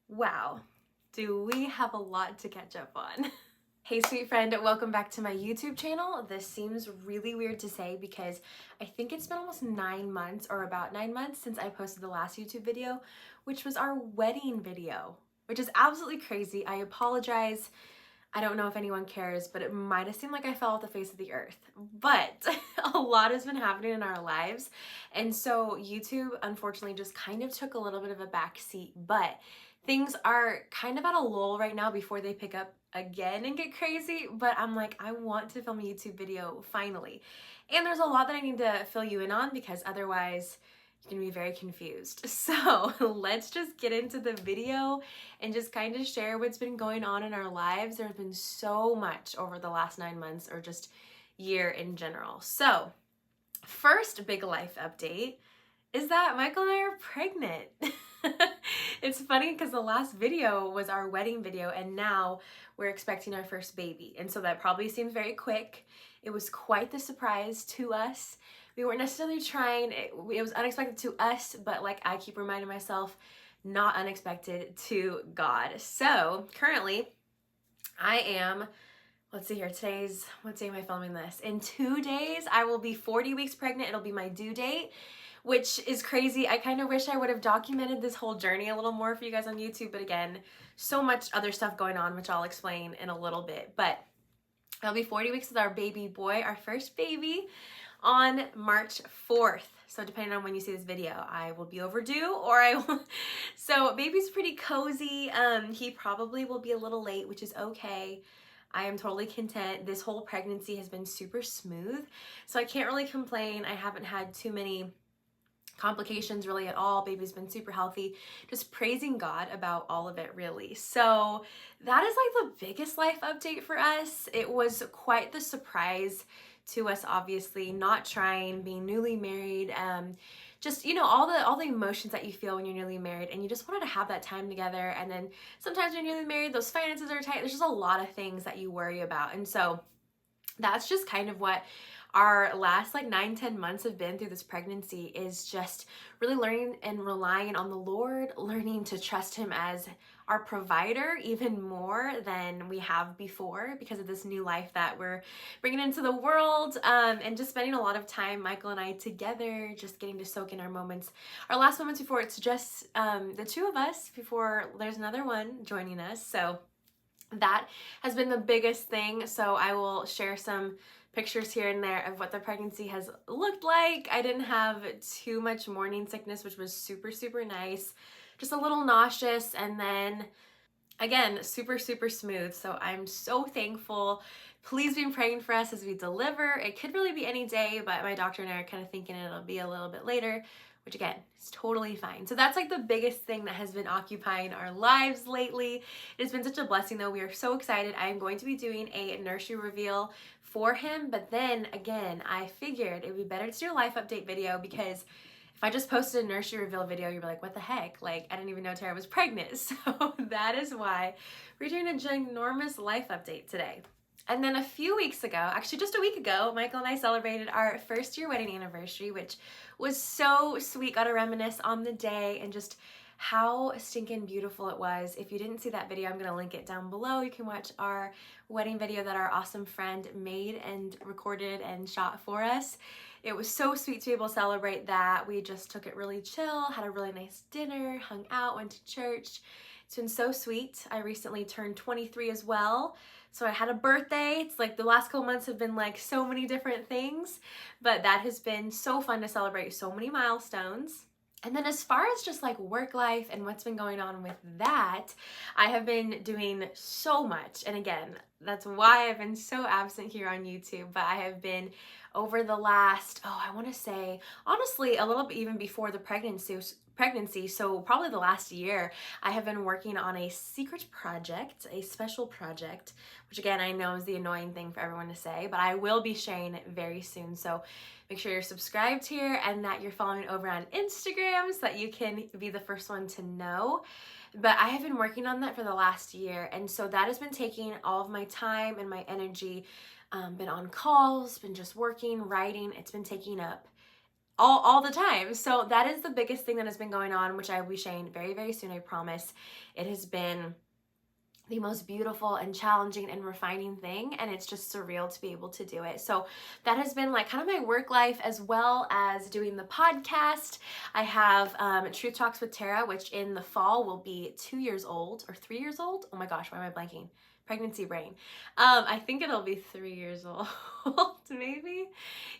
Wow, do we have a lot to catch up on? Hey, sweet friend, welcome back to my YouTube channel. This seems really weird to say because I think it's been almost 9 months or about 9 months since I posted the last YouTube video, which was our wedding video, which is absolutely crazy. I apologize. I don't know if anyone cares, but it might have seemed like I fell off the face of the earth. But a lot has been happening in our lives. And so YouTube, unfortunately, just kind of took a little bit of a back seat. But things are kind of at a lull right now before they pick up again and get crazy. But I'm like, I want to film a YouTube video finally. And there's a lot that I need to fill you in on because otherwise, you're gonna be very confused. So let's just get into the video and just kind of share what's been going on in our lives. There's been so much over the last 9 months or just year in general. So first big life update is that Michael and I are pregnant. It's funny because the last video was our wedding video and now we're expecting our first baby. And so that probably seems very quick. It was quite the surprise to us. We weren't necessarily trying, it was unexpected to us, but like I keep reminding myself, not unexpected to God. So currently I am, let's see here, what day am I filming this? In 2 days, I will be 40 weeks pregnant. It'll be my due date, which is crazy. I kind of wish I would have documented this whole journey a little more for you guys on YouTube, but again, so much other stuff going on, which I'll explain in a little bit. But I'll be 40 weeks with our baby boy, our first baby, on March 4th. So depending on when you see this video, I will be overdue or I will. So baby's pretty cozy. He probably will be a little late, which is okay. I am totally content. This whole pregnancy has been super smooth. So I can't really complain. I haven't had too many complications really at all. Baby's been super healthy. Just praising God about all of it really. So that is like the biggest life update for us. It was quite the surprise to us, obviously, not trying, being newly married, just, you know, all the emotions that you feel when you're newly married and you just wanted to have that time together. And then sometimes when you're newly married, those finances are tight. There's just a lot of things that you worry about. And so that's just kind of what our last like 9-10 months have been through this pregnancy, is just really learning and relying on the Lord, learning to trust him as our provider even more than we have before because of this new life that we're bringing into the world, and just spending a lot of time, Michael and I, together, just getting to soak in our moments, our last moments before it's just the two of us, before there's another one joining us. So that has been the biggest thing. So I will share some pictures here and there of what the pregnancy has looked like. I didn't have too much morning sickness, which was super, super nice. Just a little nauseous, and then again, super, super smooth. So I'm so thankful. Please be praying for us as we deliver. It could really be any day, but my doctor and I are kind of thinking it'll be a little bit later, which again, is totally fine. So that's like the biggest thing that has been occupying our lives lately. It has been such a blessing though. We are so excited. I am going to be doing a nursery reveal for him, but then again, I figured it would be better to do a life update video because if I just posted a nursery reveal video, you'd be like, what the heck? Like, I didn't even know Tara was pregnant. So that is why we're doing a ginormous life update today. And then a few weeks ago, actually just a week ago, Michael and I celebrated our first year wedding anniversary, which was so sweet. Got to reminisce on the day and just how stinking beautiful it was. If you didn't see that video, I'm going to link it down below. You can watch our wedding video that our awesome friend made and recorded and shot for us. It was so sweet to be able to celebrate that. We just took it really chill, had a really nice dinner, hung out, went to church. It's been so sweet. I recently turned 23 as well. So I had a birthday. It's like the last couple months have been like so many different things, but that has been so fun to celebrate so many milestones. And then as far as just like work life and what's been going on with that, I have been doing so much. And again, that's why I've been so absent here on YouTube, but I have been over the last, I want to say, honestly, a little bit even before the pregnancy, so probably the last year, I have been working on a secret project, a special project, which again, I know is the annoying thing for everyone to say, but I will be sharing it very soon. So make sure you're subscribed here and that you're following over on Instagram so that you can be the first one to know. But I have been working on that for the last year, and so that has been taking all of my time and my energy. Been on calls, been just working, writing. It's been taking up all the time. So that is the biggest thing that has been going on, which I will be sharing very, very soon, I promise. It has been the most beautiful and challenging and refining thing, and it's just surreal to be able to do it. So that has been like kind of my work life, as well as doing the podcast. I have Truth Talks with Tara, which in the fall will be 2 years old or 3 years old. Oh my gosh, why am I blanking? Pregnancy brain. I think it'll be 3 years old, maybe.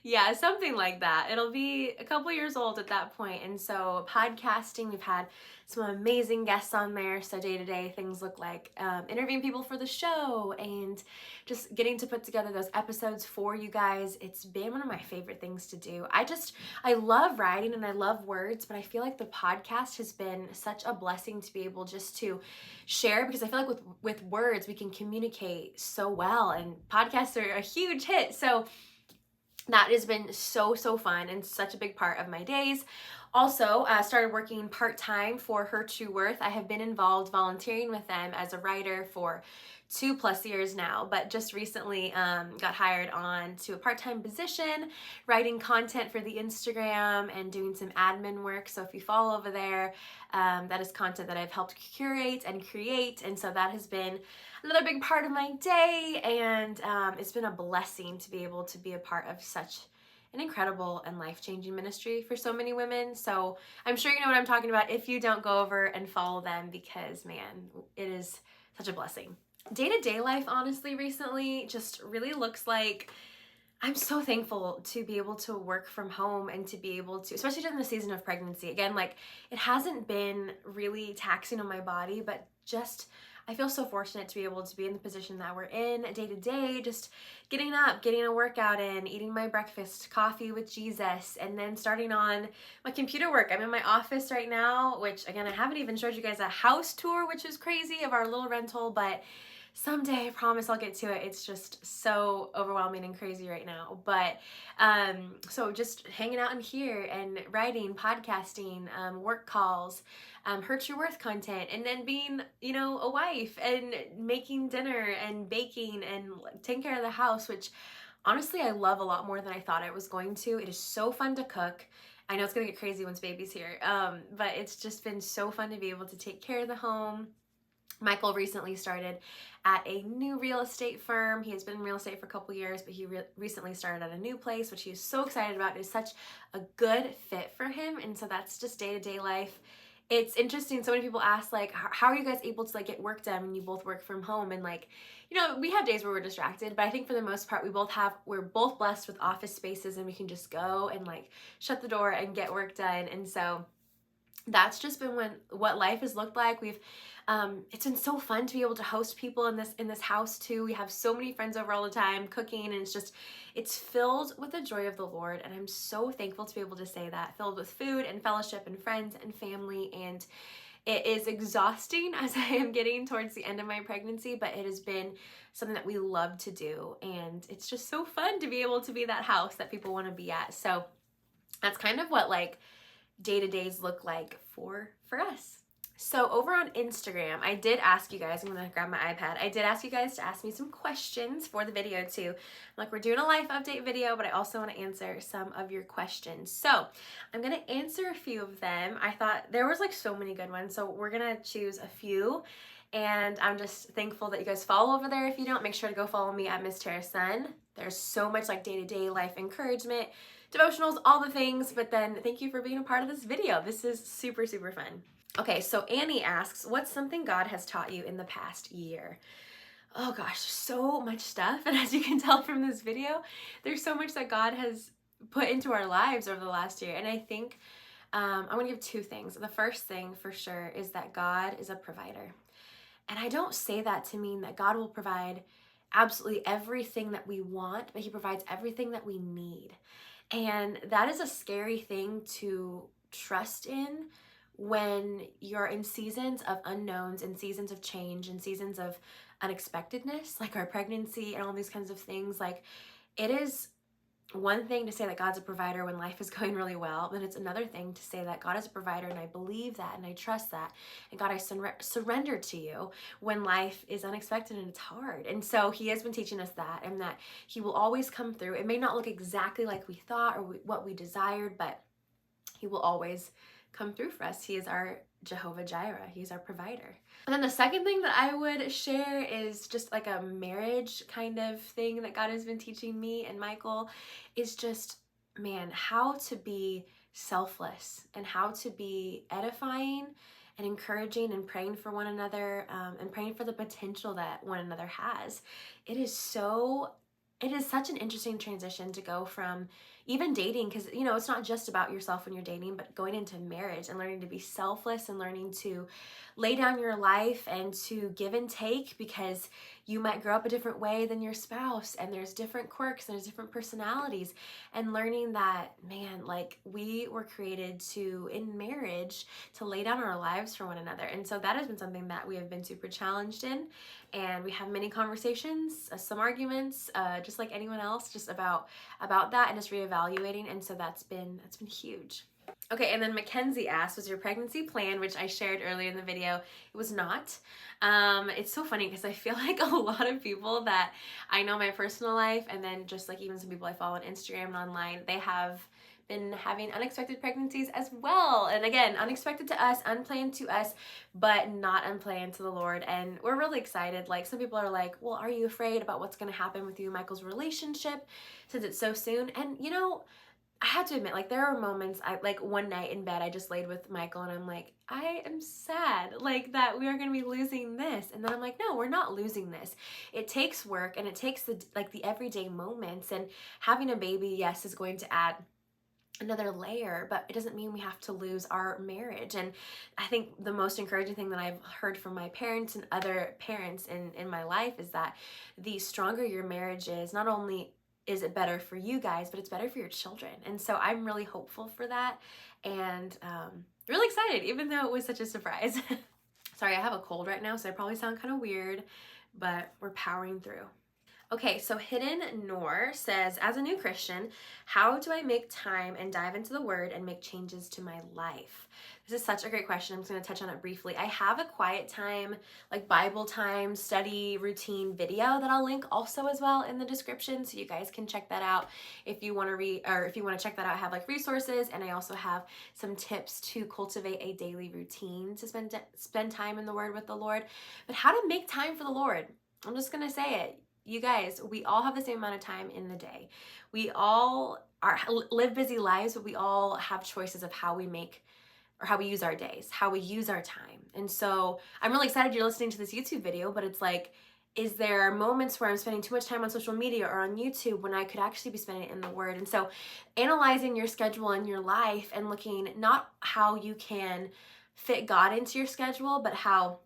Yeah, something like that. It'll be a couple years old at that point. And so podcasting, we've had some amazing guests on there. So day to day things look like interviewing people for the show and just getting to put together those episodes for you guys. It's been one of my favorite things to do. I love writing and I love words, but I feel like the podcast has been such a blessing to be able just to share, because I feel like with words we can communicate so well, and podcasts are a huge hit. So that has been so fun and such a big part of my days. Also, started working part-time for Her True Worth. I have been involved volunteering with them as a writer for 2+ years now, but just recently got hired on to a part-time position, writing content for the Instagram and doing some admin work. So if you follow over there, that is content that I've helped curate and create. And so that has been another big part of my day. And it's been a blessing to be able to be a part of such an incredible and life-changing ministry for so many women. So I'm sure you know what I'm talking about if you don't go over and follow them, because man, it is such a blessing. Day-to-day life, honestly, recently just really looks like I'm so thankful to be able to work from home and to be able to, especially during the season of pregnancy. Again, like, it hasn't been really taxing on my body, but just I feel so fortunate to be able to be in the position that we're in day to day, just getting up, getting a workout in, eating my breakfast, coffee with Jesus, and then starting on my computer work. I'm in my office right now, which again, I haven't even showed you guys a house tour, which is crazy, of our little rental, but someday I promise I'll get to it. It's just so overwhelming and crazy right now. But so just hanging out in here and writing, podcasting, work calls, Her True Worth content, and then being, you know, a wife and making dinner and baking and taking care of the house, which honestly I love a lot more than I thought I was going to. It is so fun to cook. I know it's gonna get crazy once baby's here, but it's just been so fun to be able to take care of the home. Michael recently started at a new real estate firm. He has been in real estate for a couple years, but he recently started at a new place, which he is so excited about. It is such a good fit for him. And so that's just day-to-day life. It's interesting. So many people ask, like, how are you guys able to like get work done when you both work from home? And like, you know, we have days where we're distracted, but I think for the most part, we're both blessed with office spaces, and we can just go and like shut the door and get work done. And so that's just been what life has looked like. It's been so fun to be able to host people in this house too. We have so many friends over all the time cooking, and it's filled with the joy of the Lord. And I'm so thankful to be able to say that, filled with food and fellowship and friends and family. And it is exhausting as I am getting towards the end of my pregnancy, but it has been something that we love to do. And it's just so fun to be able to be that house that people want to be at. So that's kind of what like day-to-days look like for us. So over on Instagram, I did ask you guys, I'm gonna grab my iPad, I did ask you guys to ask me some questions for the video too. Like, we're doing a life update video, but I also want to answer some of your questions. So I'm gonna answer a few of them. I thought there was like so many good ones, so we're gonna choose a few. And I'm just thankful that you guys follow over there. If you don't, make sure to go follow me at Miss Tara Sun. There's so much like day-to-day life encouragement, devotionals, all the things. But then thank you for being a part of this video. This is super fun. Okay, so Annie asks, what's something God has taught you in the past year? Oh gosh, so much stuff. And as you can tell from this video, there's so much that God has put into our lives over the last year. And I think I'm gonna give two things. The first thing for sure is that God is a provider. And I don't say that to mean that God will provide absolutely everything that we want, but he provides everything that we need. And that is a scary thing to trust in when you're in seasons of unknowns and seasons of change and seasons of unexpectedness, like our pregnancy and all these kinds of things. Like, it is one thing to say that God's a provider when life is going really well, but it's another thing to say that God is a provider, and I believe that and I trust that. And God, I surrender to you when life is unexpected and it's hard. And so he has been teaching us that, and that he will always come through. It may not look exactly like we thought or what we desired, but He will always come through for us. He is our Jehovah Jireh. He's our provider. And then the second thing that I would share is just like a marriage kind of thing that God has been teaching me and Michael, is just, man, how to be selfless and how to be edifying and encouraging and praying for one another, and praying for the potential that one another has. It is such an interesting transition to go from even dating, because it's not just about yourself when you're dating, but going into marriage and learning to be selfless and learning to lay down your life and to give and take, because you might grow up a different way than your spouse, and there's different quirks and there's different personalities, and learning that, man, like, we were created to, in marriage, to lay down our lives for one another. And so that has been something that we have been super challenged in, and we have many conversations, some arguments, just like anyone else, just about that, and just reevaluating. And so that's been huge. Okay, and then Mackenzie asked, was your pregnancy planned? Which I shared earlier in the video. It was not. It's so funny because I feel like a lot of people that I know in my personal life, and then just like even some people I follow on Instagram and online, they have been having unexpected pregnancies as well. And again, unexpected to us, unplanned to us, but not unplanned to the Lord. And we're really excited. Like, some people are like, well, are you afraid about what's going to happen with you and Michael's relationship since it's so soon? And I have to admit, like, there are moments, like one night in bed, I just laid with Michael and I'm like, I am sad, like, that we are going to be losing this. And then I'm like, no, we're not losing this. It takes work, and it takes the everyday moments, and having a baby, yes, is going to add another layer, but it doesn't mean we have to lose our marriage. And I think the most encouraging thing that I've heard from my parents and other parents in my life is that the stronger your marriage is, not only is it better for you guys, but it's better for your children. And so I'm really hopeful for that, and really excited, even though it was such a surprise. Sorry, I have a cold right now, so I probably sound kind of weird, but we're powering through. Okay, so Hidden Noor says, as a new Christian, how do I make time and dive into the Word and make changes to my life? This is such a great question. I'm just going to touch on it briefly. I have a quiet time, like Bible time, study routine video that I'll link also as well in the description, so you guys can check that out if you want to read, or if you want to check that out. I have like resources, and I also have some tips to cultivate a daily routine to spend time in the Word with the Lord. But how to make time for the Lord? I'm just going to say it. You guys, we all have the same amount of time in the day. We all live busy lives, but we all have choices of how we make, or how we use our days, how we use our time. And so I'm really excited you're listening to this YouTube video, but it's like, is there moments where I'm spending too much time on social media or on YouTube when I could actually be spending it in the Word? And so analyzing your schedule and your life, and looking not how you can fit God into your schedule, but how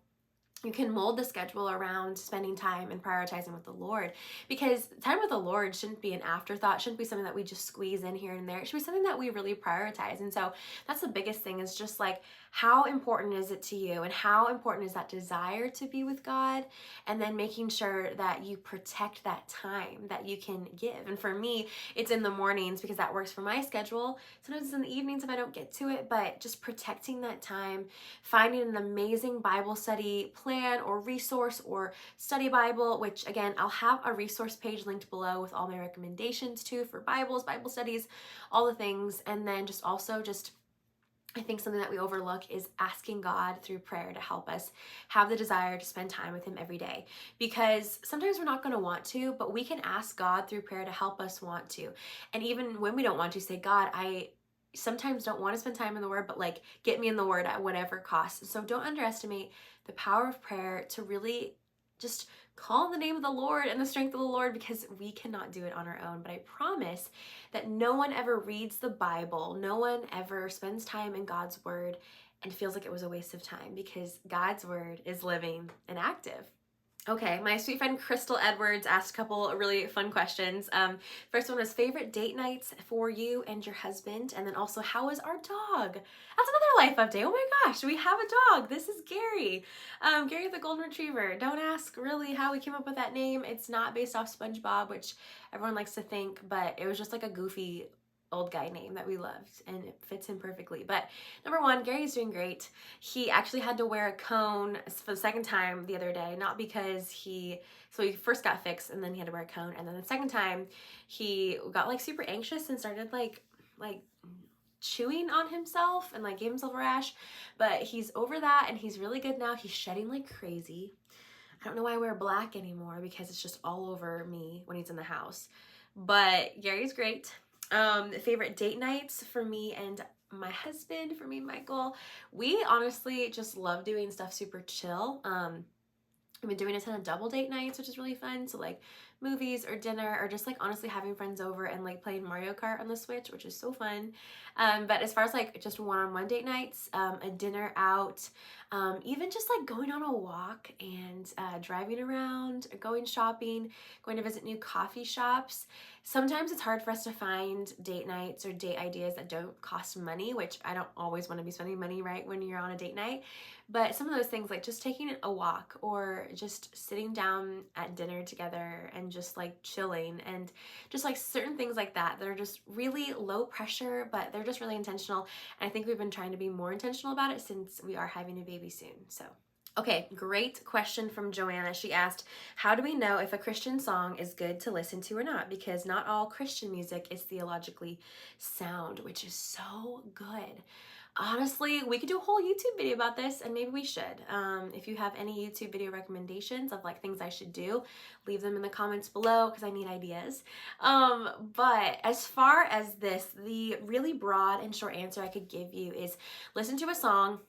you can mold the schedule around spending time and prioritizing with the Lord. Because time with the Lord shouldn't be an afterthought, shouldn't be something that we just squeeze in here and there. It should be something that we really prioritize. And so that's the biggest thing, is just like, how important is it to you, and how important is that desire to be with God, and then making sure that you protect that time that you can give. And for me, it's in the mornings because that works for my schedule. Sometimes it's in the evenings if I don't get to it, but just protecting that time, finding an amazing Bible study plan or resource or study Bible, which again, I'll have a resource page linked below with all my recommendations too, for Bibles, Bible studies, all the things. And then just also just, I think something that we overlook is asking God through prayer to help us have the desire to spend time with Him every day. Because sometimes we're not going to want to, but we can ask God through prayer to help us want to. And even when we don't want to, say, God, I sometimes don't want to spend time in the Word, but like, get me in the Word at whatever cost. So don't underestimate the power of prayer to really just call the name of the Lord and the strength of the Lord, because we cannot do it on our own. But I promise that no one ever reads the Bible, no one ever spends time in God's Word and feels like it was a waste of time, because God's Word is living and active. Okay, my sweet friend Crystal Edwards asked a couple really fun questions. First one was favorite date nights for you and your husband, and then also, how is our dog? That's another life update. Oh my gosh, we have a dog. This is Gary. Gary the Golden Retriever. Don't ask really how we came up with that name. It's not based off SpongeBob, which everyone likes to think, but it was just like a goofy old guy name that we loved, and it fits him perfectly. But number one, Gary's doing great. He actually had to wear a cone for the second time the other day, not because so he first got fixed and then he had to wear a cone, and then the second time he got like super anxious and started like chewing on himself and like gave himself a rash, but he's over that and he's really good now. He's shedding like crazy. I don't know why I wear black anymore because it's just all over me when he's in the house. But Gary's great. Favorite date nights for me and my husband, for me and Michael. We honestly just love doing stuff super chill. I've been doing a ton of double date nights, which is really fun. So like movies or dinner or just like honestly having friends over and like playing Mario Kart on the Switch, which is so fun. But as far as like just one-on-one date nights, a dinner out, even just like going on a walk and driving around, going shopping, going to visit new coffee shops. Sometimes it's hard for us to find date nights or date ideas that don't cost money, which I don't always want to be spending money, right, when you're on a date night. But some of those things, like just taking a walk or just sitting down at dinner together and just like chilling and just like certain things like that that are just really low pressure, but they're just really intentional. And I think we've been trying to be more intentional about it since we are having a baby soon. So okay, great question from Joanna. She asked, how do we know if a Christian song is good to listen to or not? Because not all Christian music is theologically sound, which is so good. Honestly, we could do a whole YouTube video about this, and maybe we should. If you have any YouTube video recommendations of like things I should do, leave them in the comments below because I need ideas. But as far as this, the really broad and short answer I could give you is listen to a song,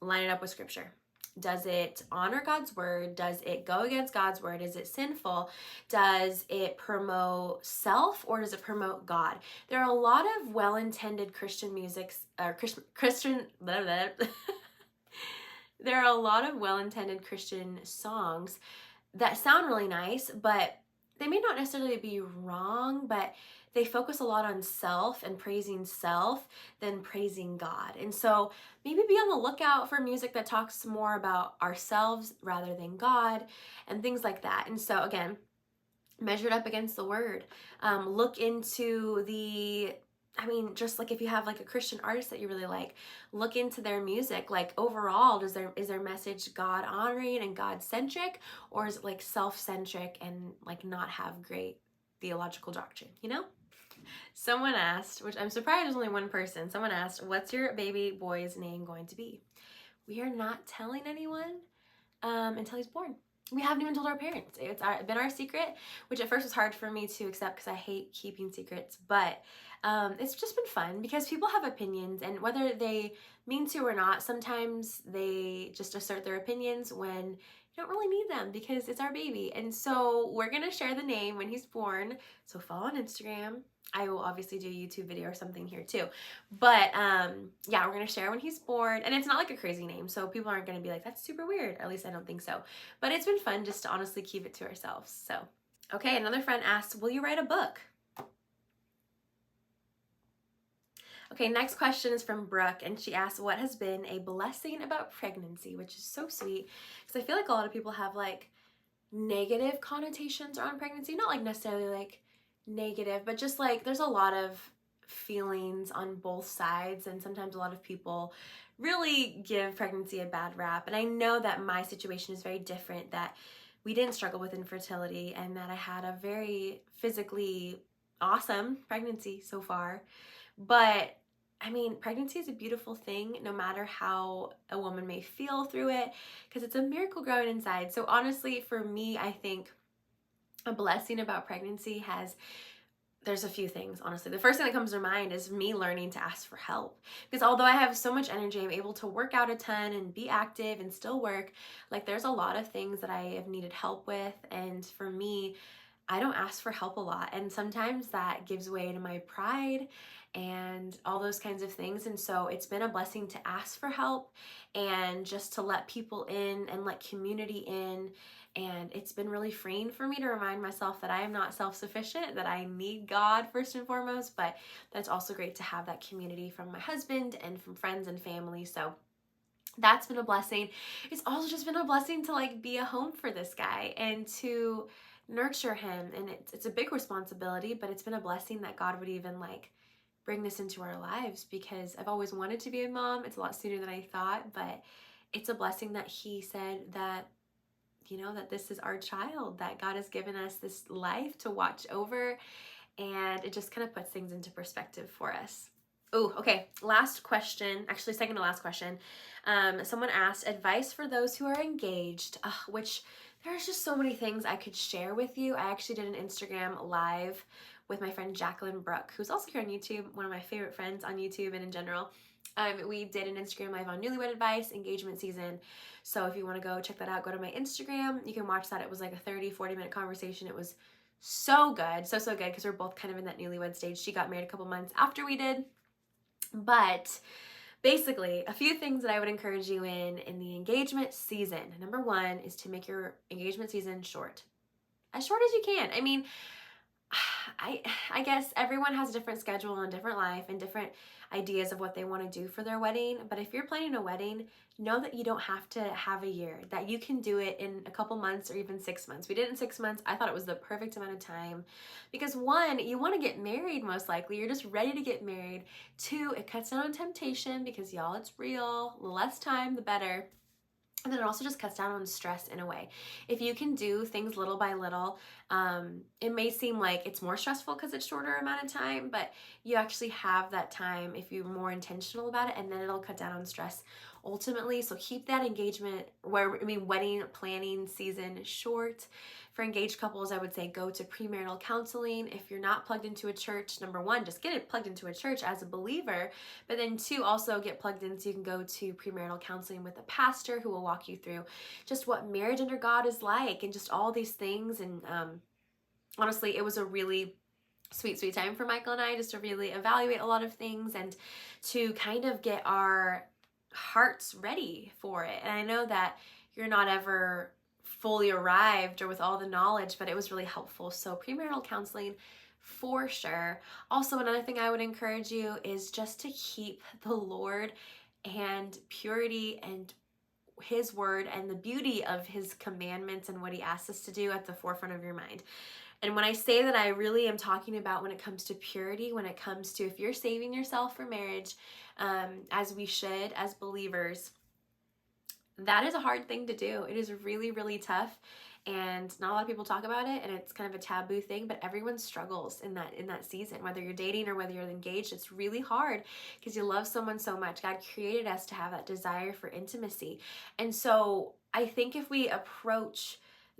line it up with scripture. Does it honor God's word? Does it go against God's word? Is it sinful? Does it promote self or does it promote God? There are a lot of well-intended Christian musics, blah, blah. There are a lot of well-intended Christian songs that sound really nice, but they may not necessarily be wrong, but they focus a lot on self and praising self than praising God. And so maybe be on the lookout for music that talks more about ourselves rather than God and things like that. And so again, measure it up against the word. Look into just like if you have like a Christian artist that you really like, look into their music. Like overall, is their message God honoring and God centric, or is it like self-centric and like not have great theological doctrine, you know? Someone asked, which I'm surprised there's only one person, someone asked, what's your baby boy's name going to be? We are not telling anyone until he's born. We haven't even told our parents. It's been our secret, which at first was hard for me to accept because I hate keeping secrets, but it's just been fun because people have opinions, and whether they mean to or not, sometimes they just assert their opinions when you don't really need them because it's our baby. And so we're gonna share the name when he's born, so follow on Instagram. I will obviously do a YouTube video or something here too. But yeah, we're gonna share when he's born. And it's not like a crazy name, so people aren't gonna be like, that's super weird. At least I don't think so. But it's been fun just to honestly keep it to ourselves. So, okay, another friend asked, will you write a book? Okay, next question is from Brooke, and she asked, what has been a blessing about pregnancy? Which is so sweet, because I feel like a lot of people have like negative connotations around pregnancy. Not like necessarily like negative, but just like there's a lot of feelings on both sides, and sometimes a lot of people really give pregnancy a bad rap. And I know that my situation is very different, that we didn't struggle with infertility and that I had a very physically awesome pregnancy so far. But I mean, pregnancy is a beautiful thing no matter how a woman may feel through it, because it's a miracle growing inside. So honestly, for me, I think a blessing about pregnancy there's a few things, honestly. The first thing that comes to mind is me learning to ask for help. Because although I have so much energy, I'm able to work out a ton and be active and still work. Like there's a lot of things that I have needed help with. And for me, I don't ask for help a lot. And sometimes that gives way to my pride and all those kinds of things. And so it's been a blessing to ask for help and just to let people in and let community in. And it's been really freeing for me to remind myself that I am not self-sufficient, that I need God first and foremost, but that's also great to have that community from my husband and from friends and family. So that's been a blessing. It's also just been a blessing to like be a home for this guy and to nurture him. And it's a big responsibility, but it's been a blessing that God would even like bring this into our lives, because I've always wanted to be a mom. It's a lot sooner than I thought, but it's a blessing that he said that, you know, that this is our child, that God has given us this life to watch over, and it just kind of puts things into perspective for us. Oh, okay. Last question, actually second to last question. Someone asked advice for those who are engaged, which there's just so many things I could share with you. I actually did an Instagram live with my friend Jacqueline Brooke, who's also here on YouTube, one of my favorite friends on YouTube and in general. We did an Instagram live on newlywed advice, engagement season. So if you want to go check that out, go to my Instagram. You can watch that. It was like a 30-40 minute conversation. It was so good, so good, because we're both kind of in that newlywed stage. She got married a couple months after we did. But basically, a few things that I would encourage you in the engagement season. Number one is to make your engagement season short. As short as you can. I mean, I guess everyone has a different schedule and different life and different ideas of what they want to do for their wedding. But if you're planning a wedding, know that you don't have to have a year, that you can do it in a couple months or even 6 months. We did it in 6 months. I thought it was the perfect amount of time because one, you want to get married most likely. You're just ready to get married. Two, it cuts down on temptation because y'all, it's real. The less time, the better. And then it also just cuts down on stress in a way. If you can do things little by little, it may seem like it's more stressful because it's shorter amount of time, but you actually have that time if you're more intentional about it, and then it'll cut down on stress ultimately. So keep that wedding planning season short. For engaged couples, I would say go to premarital counseling. If you're not plugged into a church, number one, just get it plugged into a church as a believer. But then two, also get plugged in so you can go to premarital counseling with a pastor who will walk you through just what marriage under God is like and just all these things. And honestly, it was a really sweet time for Michael and I just to really evaluate a lot of things and to kind of get our hearts ready for it. And I know that you're not ever fully arrived or with all the knowledge, but it was really helpful. So premarital counseling for sure. Also, another thing I would encourage you is just to keep the Lord and purity and His word and the beauty of His commandments and what He asks us to do at the forefront of your mind. And when I say that, I really am talking about when it comes to purity, when it comes to if you're saving yourself for marriage, as we should as believers, that is a hard thing to do. It is really tough, and not a lot of people talk about it, and it's kind of a taboo thing, but everyone struggles in that season. Whether you're dating or whether you're engaged, it's really hard because you love someone so much. God created us to have that desire for intimacy. And so I think if we approach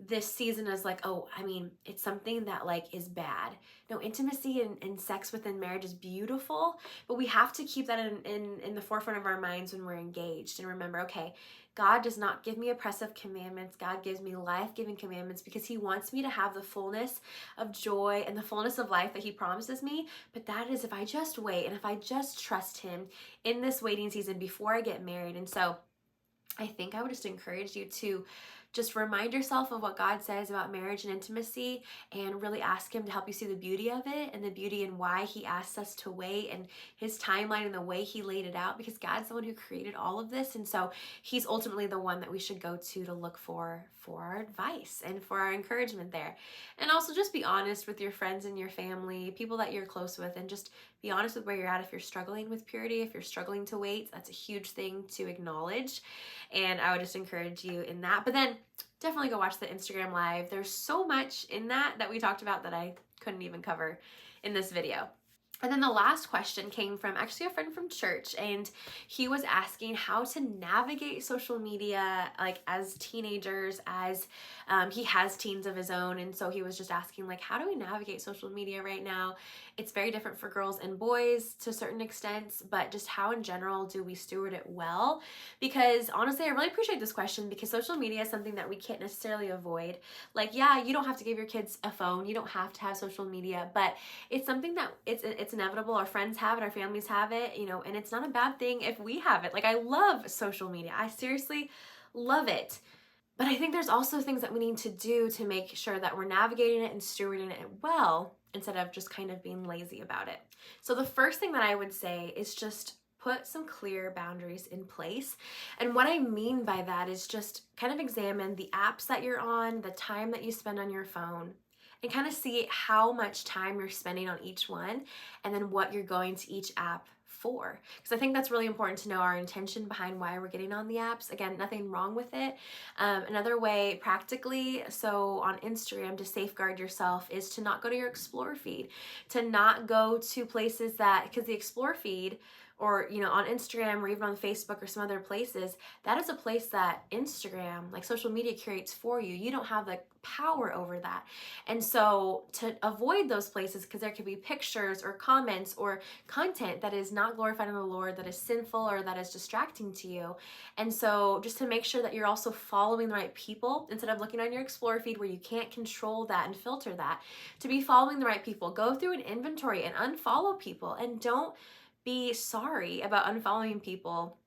this season as like, oh, I mean, it's something that like is bad. No, intimacy and sex within marriage is beautiful, but we have to keep that in the forefront of our minds when we're engaged and remember, okay, God does not give me oppressive commandments. God gives me life-giving commandments because He wants me to have the fullness of joy and the fullness of life that He promises me. But that is if I just wait and if I just trust Him in this waiting season before I get married. And so I think I would just encourage you to just remind yourself of what God says about marriage and intimacy and really ask Him to help you see the beauty of it and the beauty in why He asks us to wait and His timeline and the way He laid it out, because God's the one who created all of this. And so He's ultimately the one that we should go to look for our advice and for our encouragement there. And also just be honest with your friends and your family, people that you're close with, and just be honest with where you're at. If you're struggling with purity, if you're struggling to wait, that's a huge thing to acknowledge. And I would just encourage you in that. But then definitely go watch the Instagram live. There's so much in that we talked about that I couldn't even cover in this video. And then the last question came from actually a friend from church, and he was asking how to navigate social media like as teenagers, as he has teens of his own. And so he was just asking like, how do we navigate social media right now? It's very different for girls and boys to certain extents, but just how in general do we steward it well? Because honestly, I really appreciate this question because social media is something that we can't necessarily avoid. Like, yeah, you don't have to give your kids a phone. You don't have to have social media, but it's something that it's inevitable. Our friends have it, our families have it, you know, and it's not a bad thing if we have it. Like, I love social media. I seriously love it. But I think there's also things that we need to do to make sure that we're navigating it and stewarding it well instead of just kind of being lazy about it. So the first thing that I would say is just put some clear boundaries in place. And what I mean by that is just kind of examine the apps that you're on, the time that you spend on your phone, and kind of see how much time you're spending on each one and then what you're going to each app for? Because I think that's really important to know our intention behind why we're getting on the apps. Again, nothing wrong with it. Another way practically, so on Instagram, to safeguard yourself is to not go to your explore feed, to not go to places that, because the explore feed, or on Instagram or even on Facebook or some other places, that is a place that Instagram, like social media, curates for you. You don't have the power over that. And so to avoid those places, because there could be pictures or comments or content that is not glorifying the Lord, that is sinful or that is distracting to you. And so just to make sure that you're also following the right people, instead of looking on your explore feed where you can't control that and filter that, to be following the right people. Go through an inventory and unfollow people, and don't be sorry about unfollowing people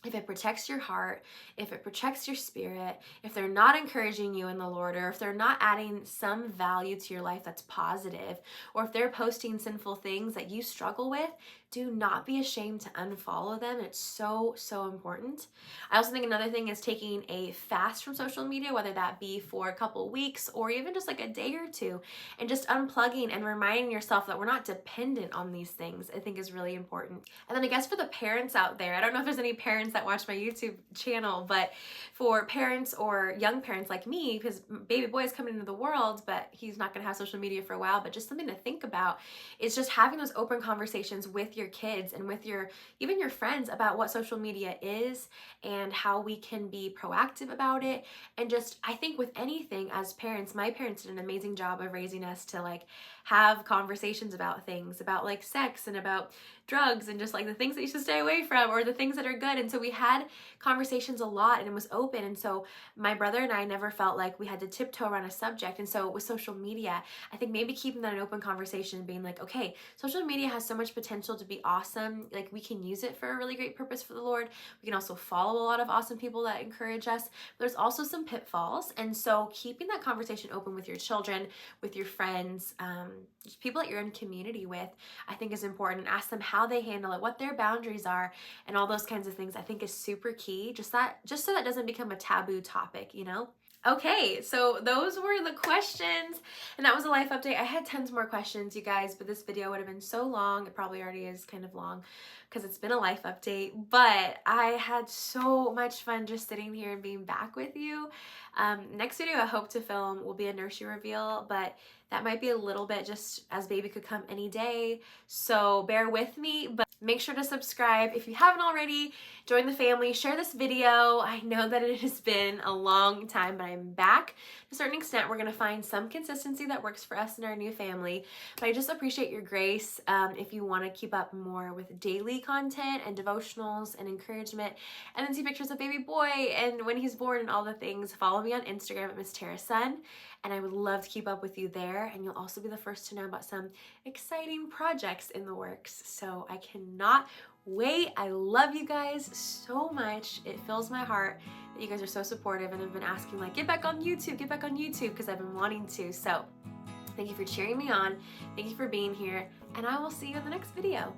if it protects your heart, if it protects your spirit, if they're not encouraging you in the Lord, or if they're not adding some value to your life that's positive, or if they're posting sinful things that you struggle with. Do not be ashamed to unfollow them. It's so, so important. I also think another thing is taking a fast from social media, whether that be for a couple weeks or even just like a day or two, and just unplugging and reminding yourself that we're not dependent on these things, I think is really important. And then I guess for the parents out there, I don't know if there's any parents that watch my YouTube channel, but for parents or young parents like me, because baby boy is coming into the world, but he's not going to have social media for a while, but just something to think about is just having those open conversations with your kids and with even your friends about what social media is and how we can be proactive about it. And just, I think with anything as parents, my parents did an amazing job of raising us to like have conversations about things, about like sex and about drugs and just like the things that you should stay away from or the things that are good. And so we had conversations a lot and it was open. And so my brother and I never felt like we had to tiptoe around a subject. And so with social media, I think maybe keeping that an open conversation and being like, okay, social media has so much potential to be awesome. Like we can use it for a really great purpose for the Lord. We can also follow a lot of awesome people that encourage us. There's also some pitfalls. And so keeping that conversation open with your children, with your friends, just people that you're in community with, I think is important. And ask them how they handle it, what their boundaries are, and all those kinds of things, I think is super key. Just so that doesn't become a taboo topic, Okay, so those were the questions, and that was a life update. I had tons more questions, you guys, but this video would have been so long. It probably already is kind of long because it's been a life update, but I had so much fun just sitting here and being back with you. Next video I hope to film will be a nursery reveal, but that might be a little bit just as baby could come any day, so bear with me. But make sure to subscribe if you haven't already. Join the family, share this video. I know that it has been a long time, but I'm back. To a certain extent, we're gonna find some consistency that works for us in our new family, but I just appreciate your grace. If you wanna keep up more with daily content and devotionals and encouragement, and then see pictures of baby boy and when he's born and all the things, follow me on Instagram at Miss Tara Sun, and I would love to keep up with you there, and you'll also be the first to know about some exciting projects in the works. So I cannot wait. I love you guys so much. It fills my heart that you guys are so supportive and have been asking like, get back on YouTube, because I've been wanting to. So thank you for cheering me on. Thank you for being here, and I will see you in the next video.